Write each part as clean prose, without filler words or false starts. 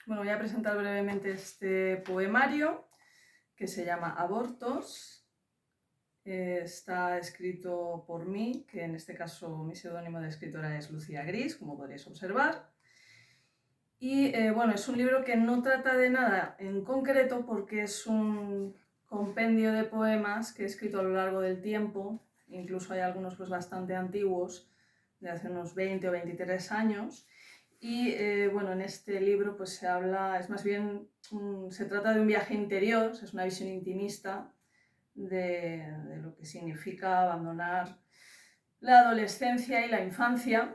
Bueno, voy a presentar brevemente este poemario que se llama Abortos. Está escrito por mí, que en este caso mi seudónimo de escritora es Lucía Gris, como podréis observar. Y bueno, es un libro que no trata de nada en concreto porque es un compendio de poemas que he escrito a lo largo del tiempo. Incluso hay algunos pues bastante antiguos, de hace unos 20 o 23 años. Y bueno, en este libro pues se habla, es más bien, se trata de un viaje interior, es una visión intimista de lo que significa abandonar la adolescencia y la infancia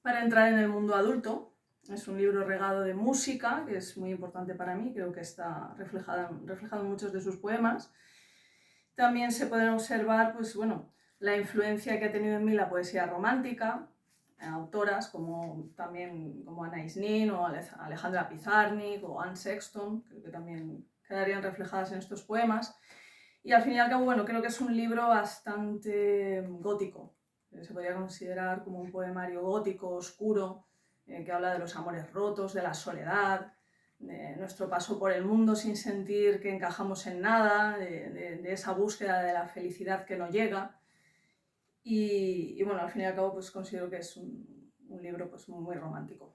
para entrar en el mundo adulto. Es un libro regado de música, que es muy importante para mí, creo que está reflejado en muchos de sus poemas. También se pueden observar pues, bueno, la influencia que ha tenido en mí la poesía romántica, autoras como Anais Nin o Alejandra Pizarnik o Anne Sexton, creo que también quedarían reflejadas en estos poemas. Y al fin y al cabo, bueno, creo que es un libro bastante gótico. Se podría considerar como un poemario gótico, oscuro, que habla de los amores rotos, de la soledad, de nuestro paso por el mundo sin sentir que encajamos en nada, de esa búsqueda de la felicidad que no llega. Y bueno, al fin y al cabo pues considero que es un libro pues muy romántico.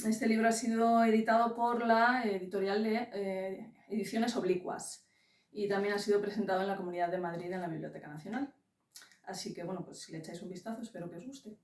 Este libro ha sido editado por la editorial de Ediciones Oblicuas y también ha sido presentado en la Comunidad de Madrid en la Biblioteca Nacional. Así que bueno, pues si le echáis un vistazo espero que os guste.